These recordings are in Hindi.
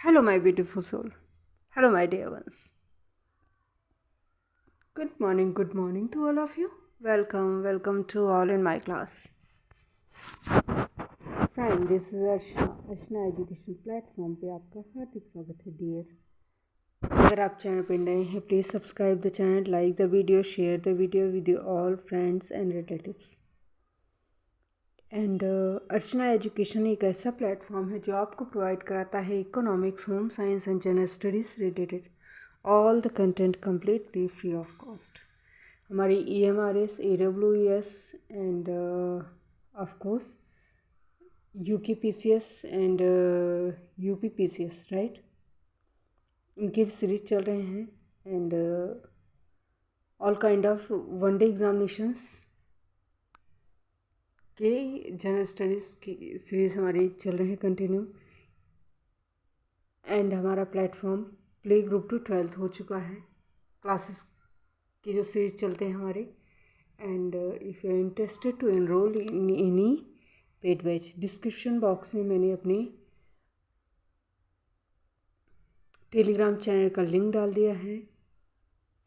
Hello, my beautiful soul. Hello, my dear ones. Good morning to all of you. Welcome to all in my class. Friend, this is Archana education platform पे आपका हार्दिक स्वागत है डियर। अगर आप चैनल पे नए हैं please subscribe the channel, like the video, share the video with all friends and relatives. And Archana education एक ऐसा प्लेटफॉर्म है जो आपको प्रोवाइड कराता है economics, home science and general studies related all the content completely free of cost. हमारी EMRS, AWS end of course UKPCS and UPPCS, right, इनके भी सीरीज चल रहे हैं। And all kind of one day examinations के जनरल स्टडीज़ की सीरीज़ हमारी चल रही है कंटिन्यू। एंड हमारा platform play group to 12th हो चुका है। क्लासेस की जो सीरीज चलते हैं हमारे। And if you are interested to enroll in any paid batch, description box में मैंने अपने टेलीग्राम चैनल का लिंक डाल दिया है।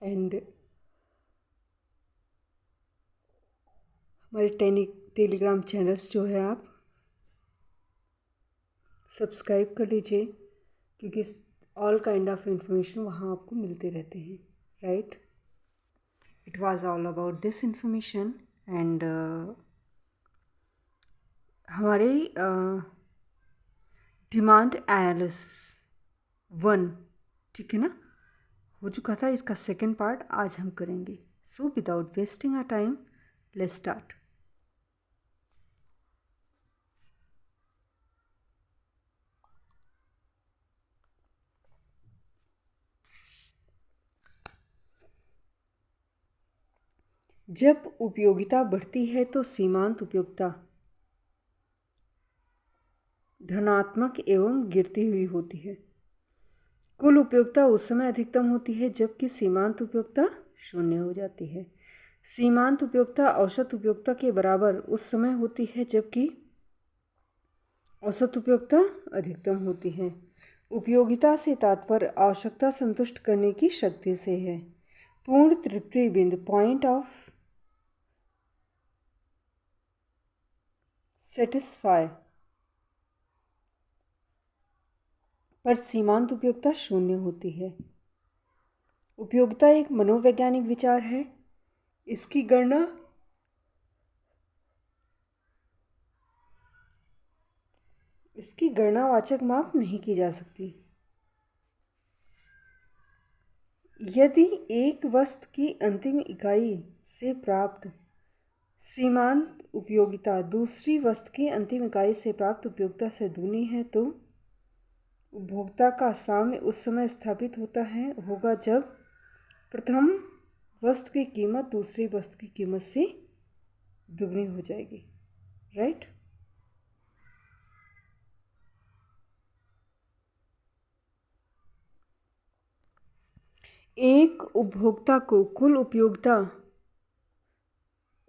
एंड हमारे टेलीग्राम चैनल्स जो है आप सब्सक्राइब कर लीजिए, क्योंकि ऑल काइंड ऑफ इंफॉर्मेशन वहाँ आपको मिलते रहते हैं, right. It was all about this information. And हमारे डिमांड एनालिसिस 1, ठीक है ना, हो चुका था। इसका सेकेंड पार्ट आज हम करेंगे। So without wasting our time let's start. जब उपयोगिता बढ़ती है तो सीमांत उपयोगिता धनात्मक एवं गिरती हुई होती है। कुल उपयोगिता उस समय अधिकतम होती है जबकि सीमांत उपयोगिता शून्य हो जाती है। सीमांत उपयोगिता औसत उपयोगिता के बराबर उस समय होती है जबकि औसत उपयोगिता अधिकतम होती है। उपयोगिता से तात्पर्य आवश्यकता संतुष्ट करने की शक्ति से है। पूर्ण तृप्ति बिंदु, पॉइंट ऑफ सेटिस्फाई, पर सीमांत उपयोगिता शून्य होती है। उपयोगिता एक मनोवैज्ञानिक विचार है। इसकी गणनावाचक माप नहीं की जा सकती। यदि एक वस्तु की अंतिम इकाई से प्राप्त सीमांत उपयोगिता दूसरी वस्तु की अंतिम इकाई से प्राप्त उपयोगिता से दूनी है तो उपभोक्ता का साम्य उस समय स्थापित होगा जब प्रथम वस्तु की कीमत दूसरी वस्तु की कीमत से दुगनी हो जाएगी, राइट। एक उपभोक्ता को कुल उपयोगिता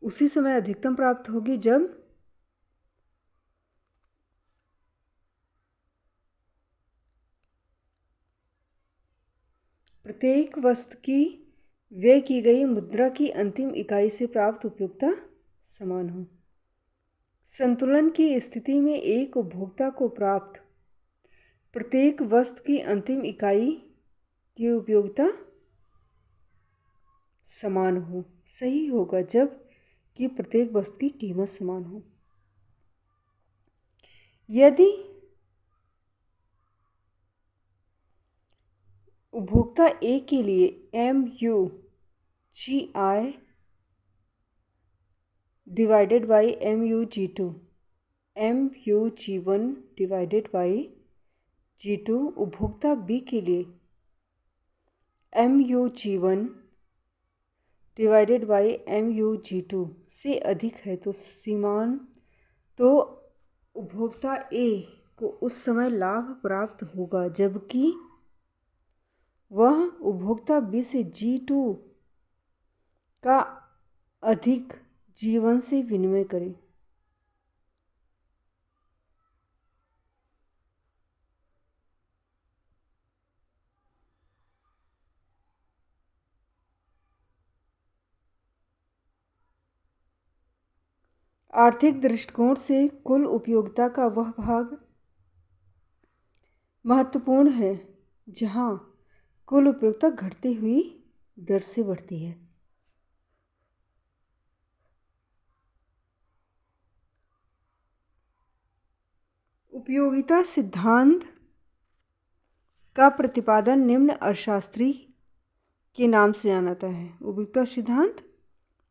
उसी समय अधिकतम प्राप्त होगी जब प्रत्येक वस्तु की व्यय की गई मुद्रा की अंतिम इकाई से प्राप्त उपयोगिता समान हो। संतुलन की स्थिति में एक उपभोक्ता को प्राप्त प्रत्येक वस्तु की अंतिम इकाई की उपयोगिता समान हो। सही होगा जब कि प्रत्येक वस्तु की कीमत समान हो। यदि उपभोक्ता ए के लिए MUGI divided by MUG2, MUG1 divided by G2, उपभोक्ता बी के लिए MUG1 डिवाइडेड बाई MUG2 से अधिक है तो उपभोक्ता ए को उस समय लाभ प्राप्त होगा जबकि वह उपभोक्ता बी से G2 का अधिक G1 से विनिमय करे। आर्थिक दृष्टिकोण से कुल उपयोगिता का वह भाग महत्वपूर्ण है जहां कुल उपयोगिता घटती हुई दर से बढ़ती है। उपयोगिता सिद्धांत का प्रतिपादन निम्न अर्थशास्त्री के नाम से जाना जाता है। उपयोगिता सिद्धांत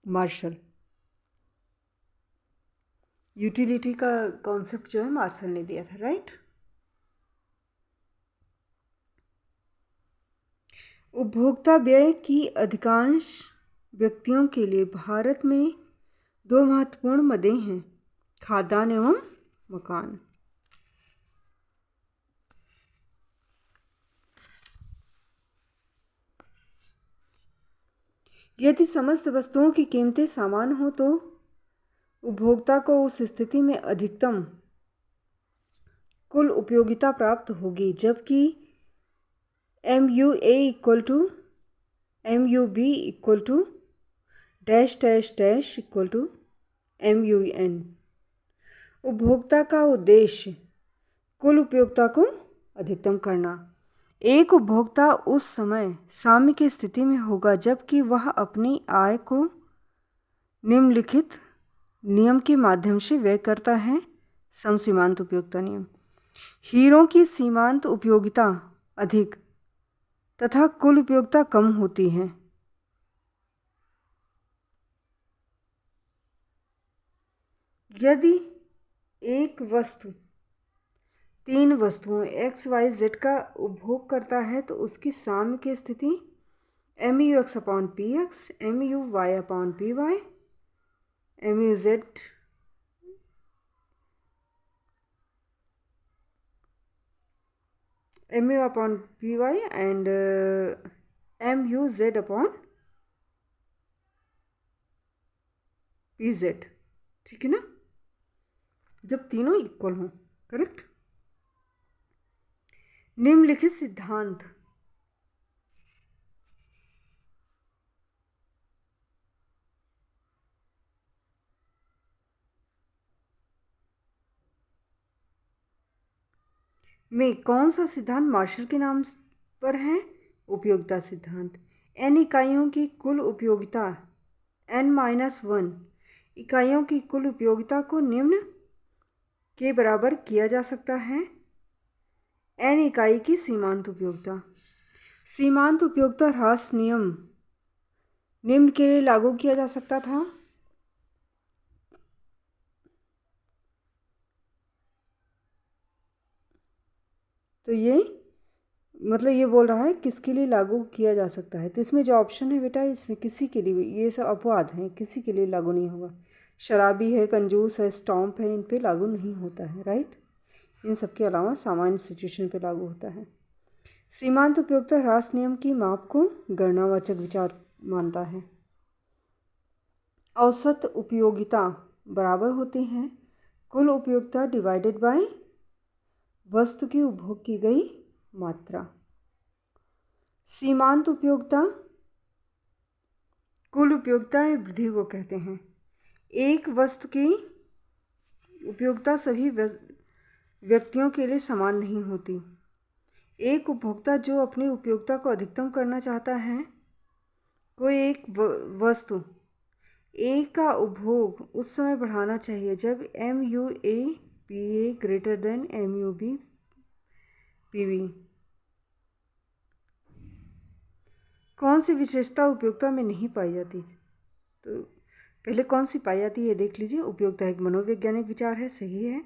मार्शल। यूटिलिटी का कॉन्सेप्ट जो है मार्शल ने दिया था, राइट। उपभोक्ता व्यय की अधिकांश व्यक्तियों के लिए भारत में दो महत्वपूर्ण मदें हैं, खाद्यान्न एवं मकान। यदि समस्त वस्तुओं की कीमतें समान हो तो उपभोक्ता को उस स्थिति में अधिकतम कुल उपयोगिता प्राप्त होगी, जबकि MUA equal to MUB equal to dash dash dash equal to MUN। उपभोक्ता का उद्देश्य कुल उपयोगिता को अधिकतम करना। एक उपभोक्ता उस समय साम्य की स्थिति में होगा जबकि वह अपनी आय को निम्नलिखित नियम के माध्यम से व्यय करता है। समसीमांत उपयोगिता नियम। हीरों की सीमांत उपयोगिता अधिक तथा कुल उपयोगिता कम होती है। यदि एक वस्तु तीन वस्तुओं XYZ का उपभोग करता है तो उसकी साम्य की स्थिति MUX/PX, MUY/PY, MUZ MU/PY and MUZ/PZ, ठीक है ना, जब तीनों इक्वल हों। करेक्ट। निम्नलिखित सिद्धांत में कौन सा सिद्धांत मार्शल के नाम पर है? उपयोगिता सिद्धांत। n इकाइयों की कुल उपयोगिता n-1 इकाइयों की कुल उपयोगिता को निम्न के बराबर किया जा सकता है। n इकाई की सीमांत उपयोगिता। सीमांत उपयोगिता ह्रास नियम निम्न के लिए लागू किया जा सकता था। तो ये मतलब ये बोल रहा है किसके लिए लागू किया जा सकता है। तो इसमें जो ऑप्शन है बेटा, इसमें किसी के लिए भी, ये सब अपवाद हैं, किसी के लिए लागू नहीं होगा। शराबी है, कंजूस है, स्टॉम्प है, इन पे लागू नहीं होता है, राइट। इन सब के अलावा सामान्य सिचुएशन पे लागू होता है। सीमांत उपयोगिता ह्रास नियम की माप को गणनावाचक विचार मानता है। औसत उपयोगिता बराबर होती है कुल उपयोगिता डिवाइडेड बाय वस्तु की उपभोग की गई मात्रा। सीमांत उपयोगिता कुल उपयोगिता वृद्धि को कहते हैं। एक वस्तु की उपयोगिता सभी व्यक्तियों के लिए समान नहीं होती। एक उपभोक्ता जो अपनी उपयोगिता को अधिकतम करना चाहता है, कोई एक वस्तु ए का उपभोग उस समय बढ़ाना चाहिए जब MUA/PA ग्रेटर देन MUB/PB। कौन सी विशेषता उपयोगिता में नहीं पाई जाती? तो पहले कौन सी पाई जाती है देख लीजिए। उपयोगिता एक मनोवैज्ञानिक विचार है, सही है।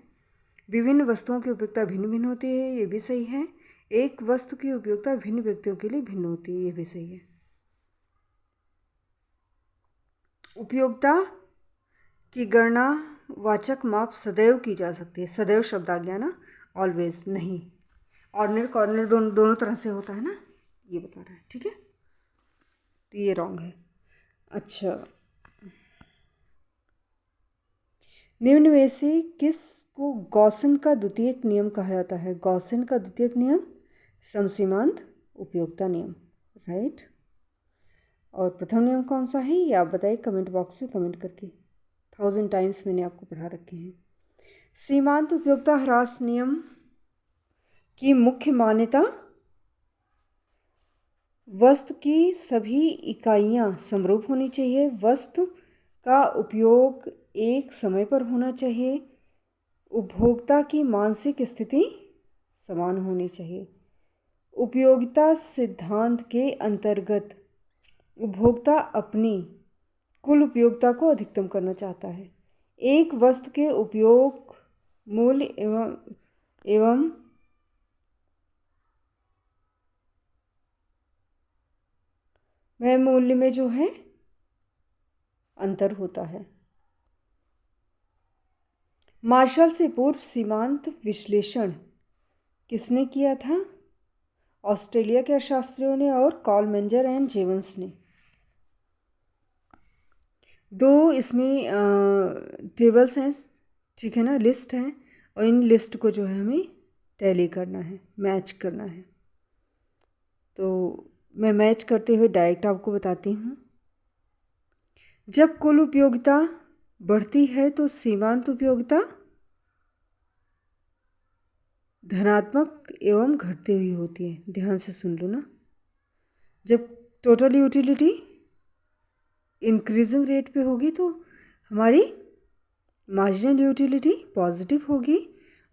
विभिन्न वस्तुओं की उपयोगिता भिन्न भिन्न होती है, ये भी सही है। एक वस्तु की उपयोगिता भिन्न व्यक्तियों के लिए भिन्न होती है, ये भी सही है। उपयोगिता की गणना वाचक माप सदैव की जा सकती है। सदैव शब्द आ गया ना, ऑलवेज नहीं। ऑर्डिनरी कॉर्डिनरी दोनों तरह से होता है ना, ये बता रहा है, ठीक है। तो ये रॉन्ग है। अच्छा, निम्न में से किसको गॉसन का द्वितीयक नियम कहा जाता है? गॉसन का द्वितीयक नियम समसीमांत उपयोगिता नियम, राइट। और प्रथम नियम कौन सा है ये आप बताइए कमेंट बॉक्स में कमेंट करके। 1000 टाइम्स मैंने आपको पढ़ा रखे हैं। सीमांत उपयोगिता ह्रास नियम की मुख्य मान्यता वस्तु की सभी इकाइयाँ समरूप होनी चाहिए, वस्तु का उपयोग एक समय पर होना चाहिए, उपभोक्ता की मानसिक स्थिति समान होनी चाहिए। उपयोगिता सिद्धांत के अंतर्गत उपभोक्ता अपनी कुल उपयोगिता को अधिकतम करना चाहता है। एक वस्तु के उपयोग मूल्य एवं वह मूल्य में जो है अंतर होता है। मार्शल से पूर्व सीमांत विश्लेषण किसने किया था? ऑस्ट्रेलिया के अर्थशास्त्रियों ने और कॉल मेंजर एंड जेवंस ने। दो इसमें टेबल्स हैं, ठीक है ना, लिस्ट हैं, और इन लिस्ट को जो है हमें टैली करना है, मैच करना है। तो मैं मैच करते हुए डायरेक्ट आपको बताती हूँ। जब कुल उपयोगिता बढ़ती है तो सीमांत उपयोगिता धनात्मक एवं घटती हुई होती है। ध्यान से सुन लो ना। जब टोटल यूटिलिटी इंक्रीजिंग रेट पे होगी तो हमारी मार्जिनल यूटिलिटी पॉजिटिव होगी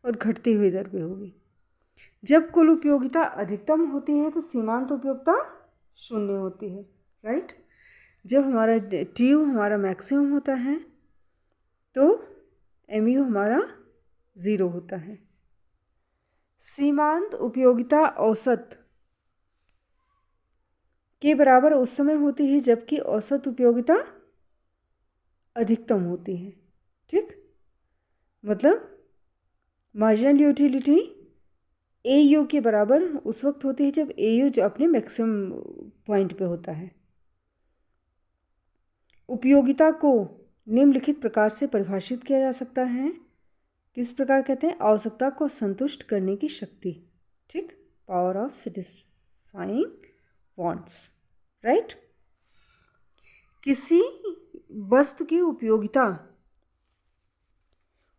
और घटती हुई दर पे होगी। जब कुल उपयोगिता अधिकतम होती है तो सीमांत उपयोगिता शून्य होती है, राइट। जब हमारा TU हमारा मैक्सिमम होता है तो MU हमारा 0 होता है। सीमांत उपयोगिता औसत के बराबर उस समय होती है जबकि औसत उपयोगिता अधिकतम होती है, ठीक। मतलब मार्जिनल यूटिलिटी AU के बराबर उस वक्त होती है जब AU जो अपने मैक्सिमम पॉइंट पे होता है। उपयोगिता को निम्नलिखित प्रकार से परिभाषित किया जा सकता है। किस प्रकार कहते हैं? आवश्यकता को संतुष्ट करने की शक्ति, ठीक, power of satisfying wants, right. किसी वस्तु की उपयोगिता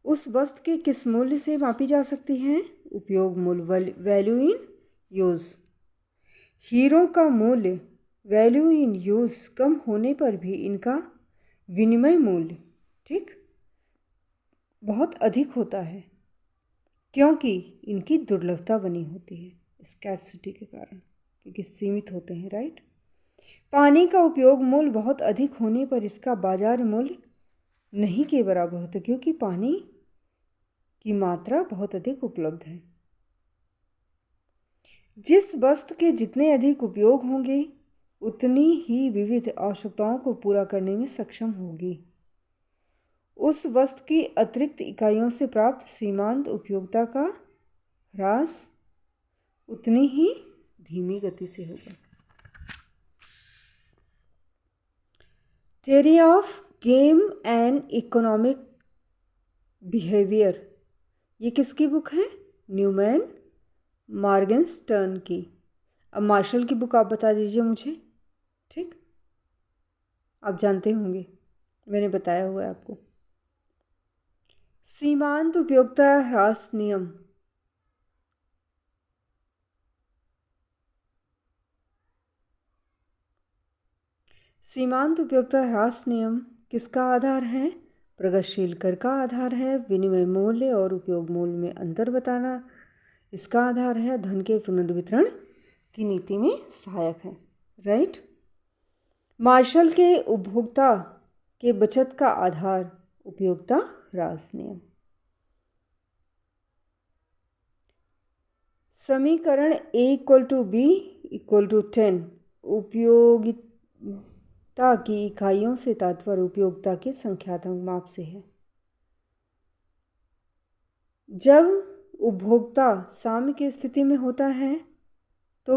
उस वस्तु के किस मूल्य से मापी जा सकती है? उपयोग मूल्य, वैल्यू इन यूज। हीरों का मूल्य वैल्यू इन यूज कम होने पर भी इनका विनिमय मूल्य, ठीक, बहुत अधिक होता है क्योंकि इनकी दुर्लभता बनी होती है स्कैर्सिटी के कारण, क्योंकि सीमित होते हैं, राइट। पानी का उपयोग मूल्य बहुत अधिक होने पर इसका बाजार मूल्य नहीं के बराबर होता क्योंकि पानी की मात्रा बहुत अधिक उपलब्ध है। जिस वस्तु के जितने अधिक उपयोग होंगे उतनी ही विविध आवश्यकताओं को पूरा करने में सक्षम होगी। उस वस्तु की अतिरिक्त इकाइयों से प्राप्त सीमांत उपयोगिता का ह्रास उतनी ही धीमी गति से होगा। Theory of game and economic behaviour, ये किसकी बुक है? न्यूमैन मॉर्गनस्टर्न की। अब मार्शल की बुक आप बता दीजिए मुझे, ठीक, आप जानते होंगे, मैंने बताया हुआ है आपको। सीमांत उपयोगिता ह्रास नियम सीमांत उपयोगिता ह्रास नियम किसका आधार है? प्रगतिशील कर का आधार है। विनिमय मूल्य और उपयोग मूल्य में अंतर बताना इसका आधार है। धन के पुनर्वितरण की नीति में सहायक है, राइट। मार्शल के उपभोक्ता के बचत का आधार उपयोगिता ह्रास नियम। समीकरण A = B = 10 उपयोगिता की इकाइयों से तात्पर्य उपयोगिता के संख्यात्मक माप से है। जब उपभोक्ता साम्य की स्थिति में होता है तो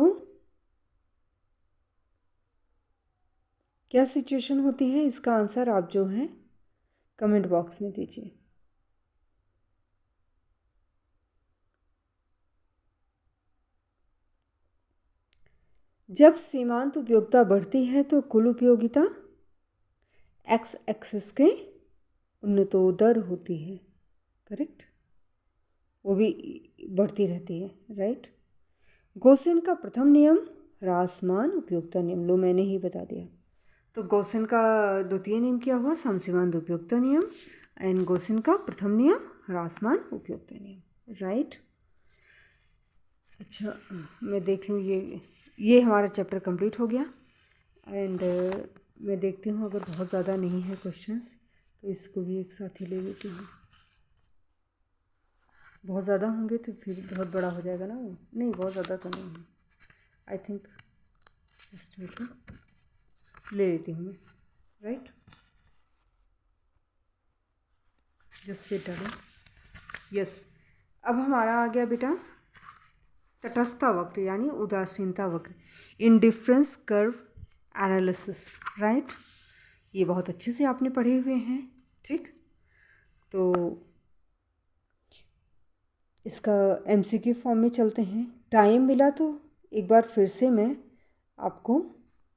क्या सिचुएशन होती है? इसका आंसर आप जो है कमेंट बॉक्स में दीजिए। जब सीमांत उपयोगिता बढ़ती है तो कुल उपयोगिता X एक्सिस के उन्नतोदर होती है। करेक्ट, वो भी बढ़ती रहती है। राइट। गॉसियन का प्रथम नियम ह्रासमान उपयोगिता नियम, लो मैंने ही बता दिया। तो गॉसियन का द्वितीय नियम क्या हुआ? समसीमांत उपयोगिता नियम। एंड गॉसियन का प्रथम नियम ह्रासमान उपयोगिता नियम। राइट। अच्छा, मैं देख लूँ, ये हमारा चैप्टर कंप्लीट हो गया। एंड मैं देखती हूँ अगर बहुत ज़्यादा नहीं है क्वेश्चंस तो इसको भी एक साथ ही ले लेती हूँ। बहुत ज़्यादा होंगे तो फिर बहुत बड़ा हो जाएगा ना वो। नहीं, बहुत ज़्यादा तो नहीं है। आई थिंक जस्ट ले लेती हूँ मैं। Right, just wait a. Yes, अब हमारा आ गया बेटा तटस्थता वक्र यानी उदासीनता वक्र, इंडिफरेंस कर्व एनालिसिस। राइट, ये बहुत अच्छे से आपने पढ़े हुए हैं। ठीक, तो इसका एमसीक्यू फॉर्म में चलते हैं। टाइम मिला तो एक बार फिर से मैं आपको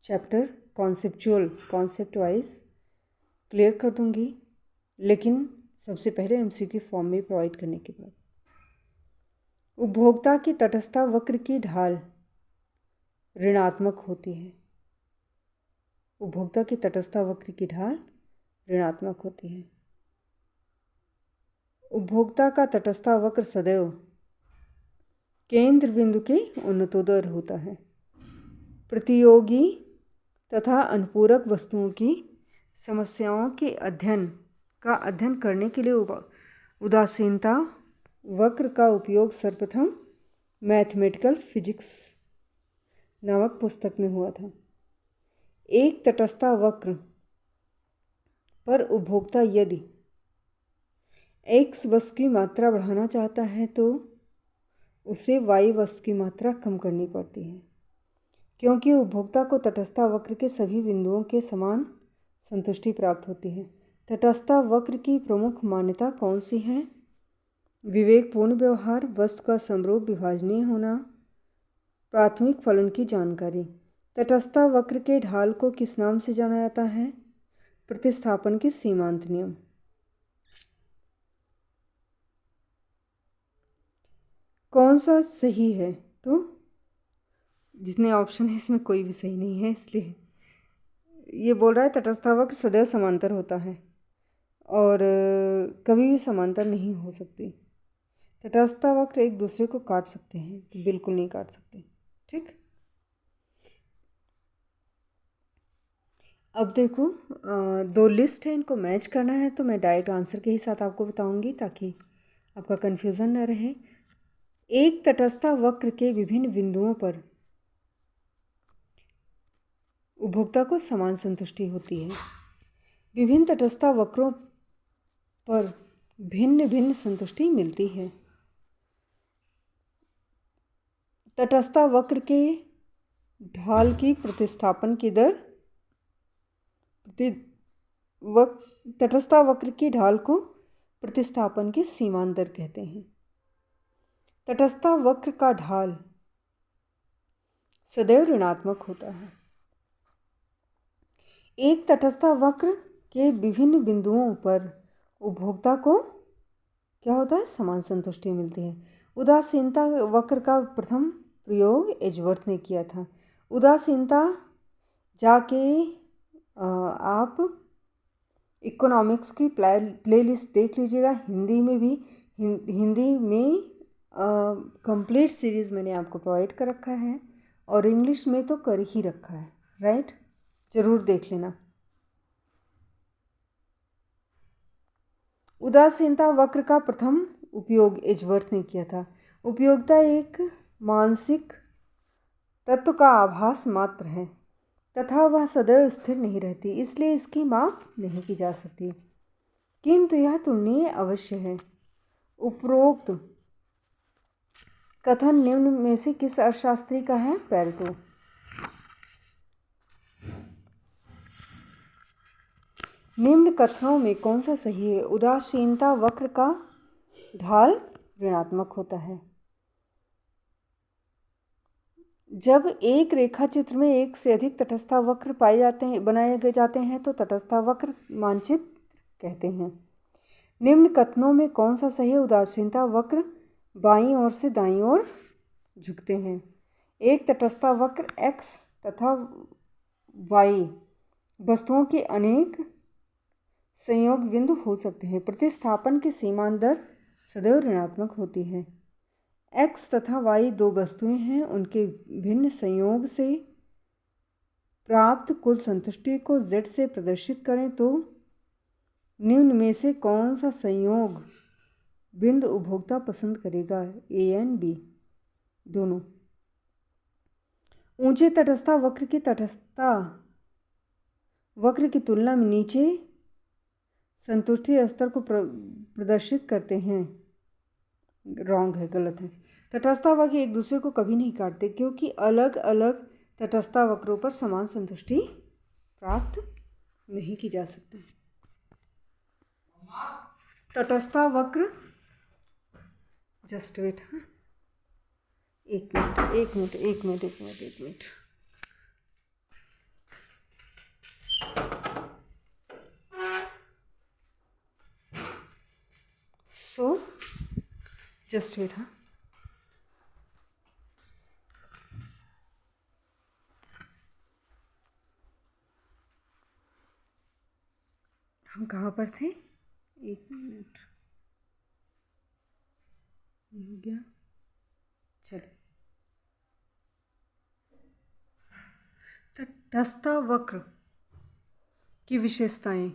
चैप्टर कॉन्सेप्ट वाइज क्लियर कर दूंगी, लेकिन सबसे पहले एमसीक्यू फॉर्म में प्रोवाइड करने के बाद। उपभोक्ता की तटस्थता वक्र की ढाल ऋणात्मक होती है। उपभोक्ता की तटस्थता वक्र की ढाल ऋणात्मक होती है। उपभोक्ता का तटस्थता वक्र सदैव केंद्र बिंदु के उन्नतोदर होता है। प्रतियोगी तथा अनुपूरक वस्तुओं की समस्याओं के अध्ययन करने के लिए उदासीनता वक्र का उपयोग सर्वप्रथम मैथमेटिकल फिजिक्स नामक पुस्तक में हुआ था। एक तटस्थता वक्र पर उपभोक्ता यदि x वस्तु की मात्रा बढ़ाना चाहता है तो उसे y वस्तु की मात्रा कम करनी पड़ती है, क्योंकि उपभोक्ता को तटस्थता वक्र के सभी बिंदुओं के समान संतुष्टि प्राप्त होती है। तटस्थता वक्र की प्रमुख मान्यता कौन सी है? विवेकपूर्ण व्यवहार, वस्तु का समरूप विभाजनीय होना, प्राथमिक फलन की जानकारी। तटस्थता वक्र के ढाल को किस नाम से जाना जाता है? प्रतिस्थापन के सीमांत नियम। कौन सा सही है? तो जितने ऑप्शन है इसमें कोई भी सही नहीं है, इसलिए ये बोल रहा है तटस्थता वक्र सदैव समांतर होता है और कभी भी समांतर नहीं हो सकती। तटस्थता वक्र एक दूसरे को काट सकते हैं तो बिल्कुल नहीं काट सकते। ठीक, अब देखो दो लिस्ट है, इनको मैच करना है तो मैं डायरेक्ट आंसर के ही साथ आपको बताऊंगी ताकि आपका कन्फ्यूज़न न रहे। एक तटस्थता वक्र के विभिन्न बिंदुओं पर उपभोक्ता को समान संतुष्टि होती है। विभिन्न तटस्थता वक्रों पर भिन्न भिन्न संतुष्टि मिलती है। तटस्थता वक्र के ढाल की प्रतिस्थापन की दर तटस्थता वक्र की ढाल को प्रतिस्थापन की सीमांत दर कहते हैं। तटस्थता वक्र का ढाल सदैव ऋणात्मक होता है। एक तटस्थता वक्र के विभिन्न बिंदुओं पर उपभोक्ता को क्या होता है? समान संतुष्टि मिलती है। उदासीनता वक्र का प्रथम प्रयोग एजवर्थ ने किया था। उदासीनता जाके आप इकोनॉमिक्स की प्लेलिस्ट देख लीजिएगा। हिंदी में भी हिंदी में कंप्लीट सीरीज़ मैंने आपको प्रोवाइड कर रखा है और इंग्लिश में तो कर ही रखा है। राइट, ज़रूर देख लेना। उदासीनता वक्र का प्रथम उपयोग एजवर्थ ने किया था। उपयोगिता एक मानसिक तत्व का आभास मात्र है तथा वह सदैव स्थिर नहीं रहती, इसलिए इसकी माप नहीं की जा सकती, किंतु यह तुलनीय अवश्य है। उपरोक्त कथन निम्न में से किस अर्थशास्त्री का है? पेरेटो। निम्न कथनों में कौन सा सही है? उदासीनता वक्र का ढाल ऋणात्मक होता है। जब एक रेखा चित्र में एक से अधिक तटस्थता वक्र बनाए जाते हैं तो तटस्थता वक्र मानचित्र कहते हैं। निम्न कथनों में कौन सा सही है? उदासीनता वक्र बाईं ओर से दाईं ओर झुकते हैं। एक तटस्था वक्र x तथा y वस्तुओं के अनेक संयोग बिंदु हो सकते हैं। प्रतिस्थापन की सीमांत दर सदैव ऋणात्मक होती है। x तथा y दो वस्तुएं हैं, उनके भिन्न संयोग से प्राप्त कुल संतुष्टि को z से प्रदर्शित करें तो निम्न में से कौन सा संयोग बिंदु उपभोक्ता पसंद करेगा? A एंड B दोनों। ऊंचे तटस्था वक्र की तटस्था वक्र की तुलना में नीचे संतुष्टि स्तर को प्रदर्शित करते हैं। रॉन्ग है, गलत है। तटस्था वक्र एक दूसरे को कभी नहीं काटते क्योंकि अलग अलग तटस्था वक्रों पर समान संतुष्टि प्राप्त नहीं की जा सकती। तटस्था वक्र जस्ट वेट, हाँ एक मिनट। सो जस्ट वेट, हाँ हम कहाँ पर थे? एक मिनट, हो गया, चलो। तटस्था वक्र की विशेषताएं।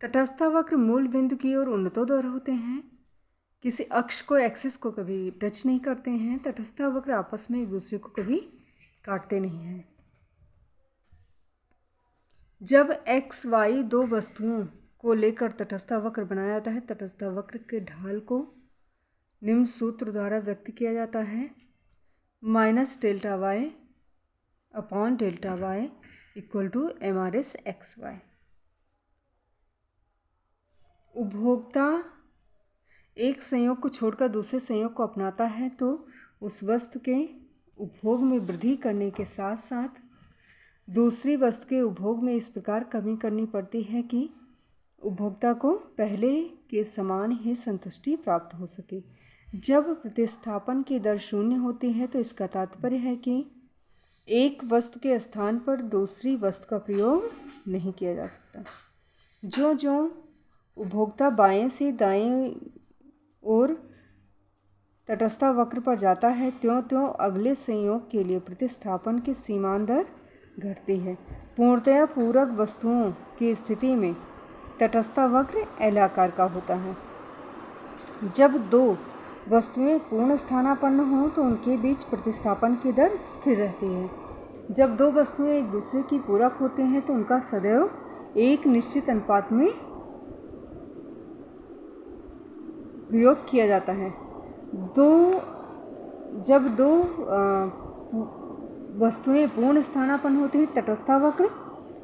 तटस्था वक्र मूल बिंदु की ओर उन्नतोदर होते हैं, किसी अक्ष को एक्सिस को कभी टच नहीं करते हैं। तटस्था वक्र आपस में एक दूसरे को कभी काटते नहीं हैं। जब x y दो वस्तुओं को लेकर तटस्था वक्र बनाया जाता है, तटस्था वक्र के ढाल को निम्न सूत्र द्वारा व्यक्त किया जाता है: -Δy upon Δy equal to MRS XY। उपभोक्ता एक संयोग को छोड़कर दूसरे संयोग को अपनाता है तो उस वस्तु के उपभोग में वृद्धि करने के साथ साथ दूसरी वस्तु के उपभोग में इस प्रकार कमी करनी पड़ती है कि उपभोक्ता को पहले के समान ही संतुष्टि प्राप्त हो सके। जब प्रतिस्थापन की दर शून्य होती है तो इसका तात्पर्य है कि एक वस्तु के स्थान पर दूसरी वस्तु का प्रयोग नहीं किया जा सकता। जो जो उपभोक्ता बाएं से दाएं ओर तटस्था वक्र पर जाता है त्यों त्यों अगले संयोग के लिए प्रतिस्थापन की सीमांत दर घटती है। पूर्णतया पूरक वस्तुओं की स्थिति में तटस्था वक्र एल आकार का होता है। जब दो वस्तुएं पूर्ण स्थानापन्न हों तो उनके बीच प्रतिस्थापन की दर स्थिर रहती है। जब दो वस्तुएं एक दूसरे की पूरक होते हैं तो उनका सदैव एक निश्चित अनुपात में प्रयोग किया जाता है। जब दो वस्तुएं पूर्ण स्थानापन्न होती हैं, तटस्था वक्र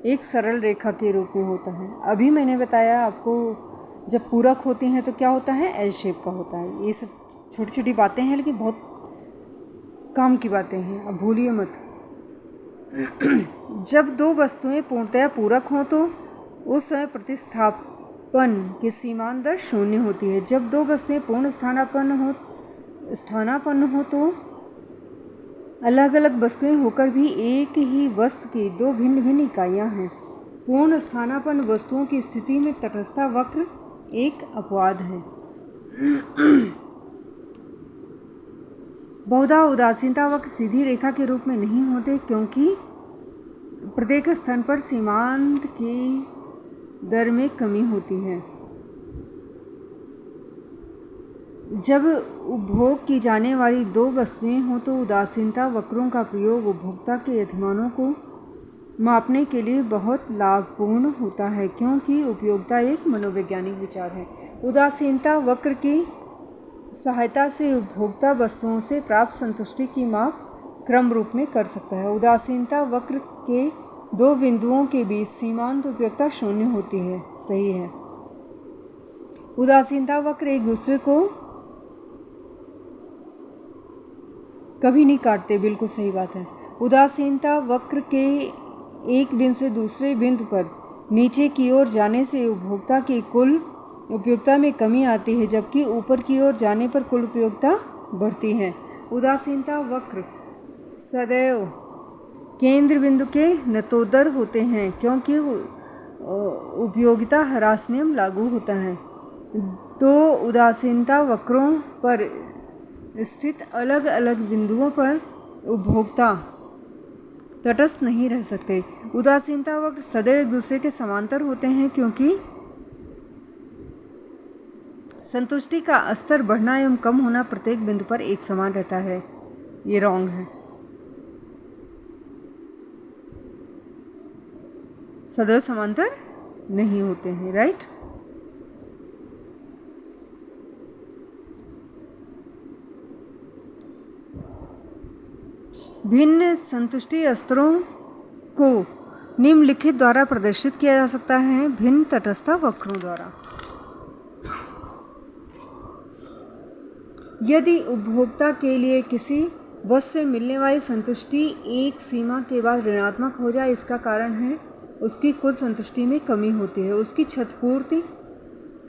एक सरल रेखा के रूप में होता है। अभी मैंने बताया आपको, जब पूरक होती हैं तो क्या होता है? एल शेप का होता है। ये सब छोटी छोटी बातें हैं लेकिन बहुत काम की बातें हैं, अब भूलिए मत। जब दो वस्तुएं पूर्णतया पूरक हों तो उस समय प्रतिस्थापन की सीमांत दर शून्य होती है। जब दो वस्तुएं पूर्ण स्थानापन्न हो तो अलग अलग वस्तुएं होकर भी एक ही वस्तु की दो भिन्न भिन्न इकाइयां हैं। पूर्ण स्थानापन्न वस्तुओं की स्थिति में तटस्था वक्र एक अपवाद है। बहुधा उदासीनता वक्र सीधी रेखा के रूप में नहीं होते क्योंकि प्रत्येक स्थान पर सीमांत की दर में कमी होती है। जब उपभोग की जाने वाली दो वस्तुएं हों तो उदासीनता वक्रों का प्रयोग उपभोक्ता के यतिमानों को मापने के लिए बहुत लाभपूर्ण होता है क्योंकि उपयोगिता एक मनोवैज्ञानिक विचार है। उदासीनता वक्र की सहायता से उपभोक्ता वस्तुओं से प्राप्त संतुष्टि की माप क्रम रूप में कर सकता है। उदासीनता वक्र के दो बिंदुओं के बीच सीमांत उपयोगिता शून्य होती है। सही है। उदासीनता वक्र एक दूसरे को कभी नहीं काटते, बिल्कुल सही बात है। उदासीनता वक्र के एक बिंदु से दूसरे बिंदु पर नीचे की ओर जाने से उपभोक्ता की कुल उपयोगिता में कमी आती है, जबकि ऊपर की ओर जाने पर कुल उपयोगिता बढ़ती है। उदासीनता वक्र सदैव केंद्र बिंदु के नतोदर होते हैं, क्योंकि उपयोगिता ह्रास नियम लागू होता है। तो उदासीनता वक्रों पर स्थित अलग अलग बिंदुओं पर उपभोक्ता तटस्थ नहीं रह सकते। उदासीनता वक्र सदैव एक दूसरे के समांतर होते हैं, क्योंकि संतुष्टि का स्तर बढ़ना एवं कम होना प्रत्येक बिंदु पर एक समान रहता है। ये रॉन्ग है। सदैव समांतर नहीं होते हैं, राइट। भिन्न संतुष्टि स्तरों को निम्नलिखित द्वारा प्रदर्शित किया जा सकता है। भिन्न तटस्थता वक्रों द्वारा। यदि उपभोक्ता के लिए किसी वस्तु से मिलने वाली संतुष्टि एक सीमा के बाद ऋणात्मक हो जाए, इसका कारण है उसकी कुल संतुष्टि में कमी होती है। उसकी क्षतिपूर्ति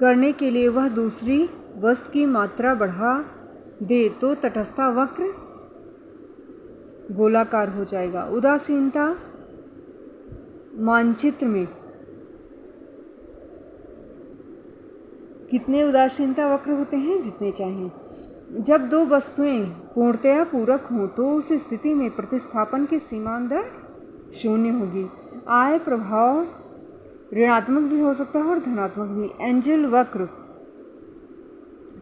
करने के लिए वह दूसरी वस्तु की मात्रा बढ़ा दे तो तटस्थता वक्र गोलाकार हो जाएगा। उदासीनता मानचित्र में कितने उदासीनता वक्र होते हैं? जितने चाहिए। जब दो वस्तुएं पूर्णतया पूरक हों तो उस स्थिति में प्रतिस्थापन की सीमांत दर शून्य होगी। आय प्रभाव ऋणात्मक भी हो सकता है और धनात्मक भी। एंजल वक्र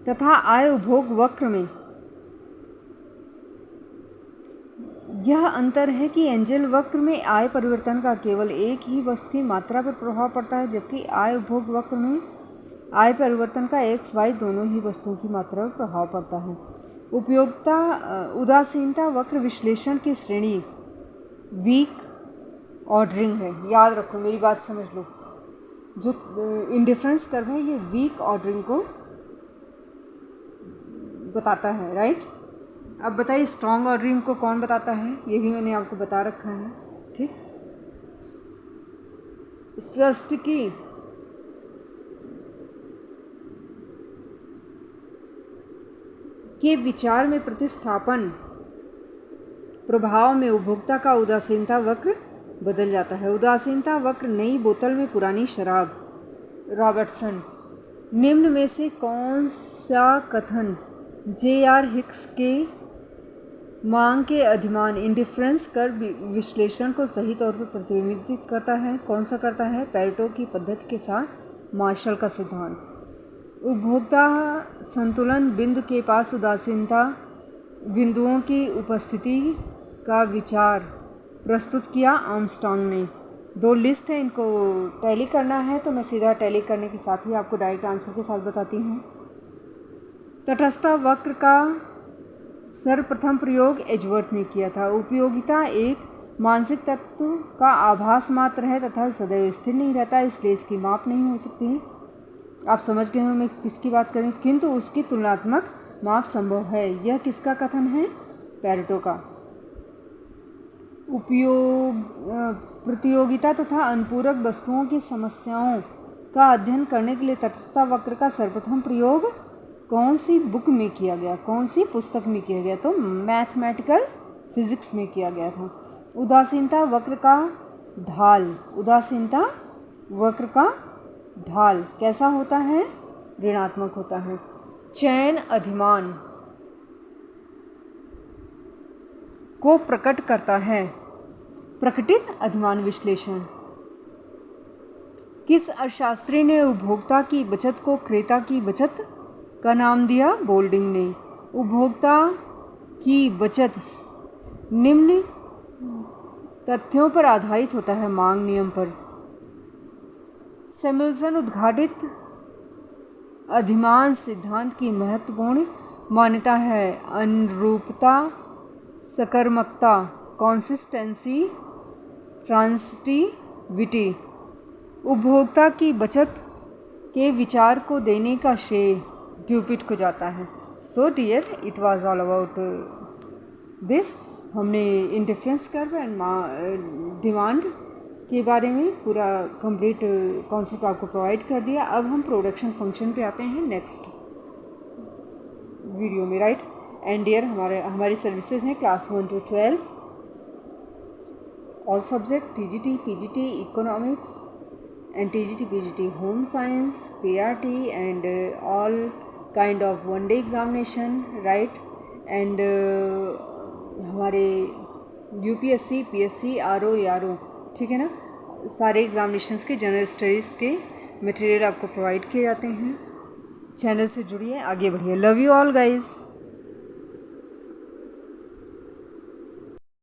तथा आय उपभोग वक्र में यह अंतर है कि एंजल वक्र में आय परिवर्तन का केवल एक ही वस्तु की मात्रा पर प्रभाव पड़ता है, जबकि आय उपभोग वक्र में आय परिवर्तन का एक्स वाई दोनों ही वस्तुओं की मात्रा पर प्रभाव पड़ता है। उपयोगिता उदासीनता वक्र विश्लेषण की श्रेणी वीक ऑर्डरिंग है। याद रखो, मेरी बात समझ लो। जो इंडिफरेंस कर्व है ये वीक ऑर्डरिंग को बताता है, राइट। अब बताइए स्ट्रॉन्ग ऑर्डरिंग को कौन बताता है? ये भी मैंने आपको बता रखा है, ठीक। स्पष्ट की के विचार में प्रतिस्थापन प्रभाव में उपभोक्ता का उदासीनता वक्र बदल जाता है। उदासीनता वक्र नई बोतल में पुरानी शराब। रॉबर्टसन। निम्न में से कौन सा कथन जे.आर. हिक्स के मांग के अधिमान इंडिफरेंस कर्व विश्लेषण को सही तौर पर प्रतिबिंबित करता है? कौन सा करता है? पेरेटो की पद्धति के साथ मार्शल का सिद्धांत। उपभोक्ता संतुलन बिंदु के पास उदासीनता बिंदुओं की उपस्थिति का विचार प्रस्तुत किया आर्मस्ट्रांग ने। दो लिस्ट है, इनको टैली करना है तो मैं सीधा टैली करने के साथ ही आपको डायरेक्ट आंसर के साथ बताती हूँ। तटस्थता वक्र का सर्वप्रथम प्रयोग एजवर्थ ने किया था। उपयोगिता एक मानसिक तत्व का आभास मात्र है तथा सदैव स्थिर नहीं रहता, इसलिए इसकी माप नहीं हो सकती। आप समझ गए हो मैं किसकी बात करें, किंतु उसकी तुलनात्मक माप संभव है। यह किसका कथन है? पेरेटो का। प्रतियोगिता तथा अनुपूरक वस्तुओं की समस्याओं का अध्ययन करने के लिए तटस्थता वक्र का सर्वप्रथम प्रयोग कौन सी बुक में किया गया? कौन सी पुस्तक में किया गया? तो मैथमेटिकल फिजिक्स में किया गया था। उदासीनता वक्र का ढाल। उदासीनता वक्र का ढाल कैसा होता है? ऋणात्मक होता है। चयन अधिमान को प्रकट करता है। प्रकटित अधिमान विश्लेषण। किस अर्थशास्त्री ने उपभोक्ता की बचत को क्रेता की बचत का नाम दिया? बोल्डिंग ने। उपभोक्ता की बचत निम्न तथ्यों पर आधारित होता है, मांग नियम पर। सैमुअल्सन उद्घाटित अधिमान सिद्धांत की महत्वपूर्ण मान्यता है। अनुरूपता, सकर्मकता, कंसिस्टेंसी, ट्रांसिटिविटी। उपभोक्ता की बचत के विचार को देने का श्रेय ड्यूपिट को जाता है। So dear, it was all about this. हमने इंडिफरेंस कर्व एंड डिमांड के बारे में पूरा कंप्लीट कॉन्सेप्ट आपको प्रोवाइड कर दिया। अब हम प्रोडक्शन फंक्शन पे आते हैं नेक्स्ट वीडियो में, राइट। एंड डियर, हमारी सर्विसेज हैं class 1 to 12, all subject TGT, PGT, economics and TGT, PGT, home science, PRT and all kind of one day examination, right। and हमारे UPSC, PSC, RO, ARO, ठीक है ना, सारे एग्जामिनेशंस के जनरल स्टडीज़ के मटेरियल आपको प्रोवाइड किए जाते हैं। चैनल से जुड़िए, आगे बढ़िए। Love you all guys.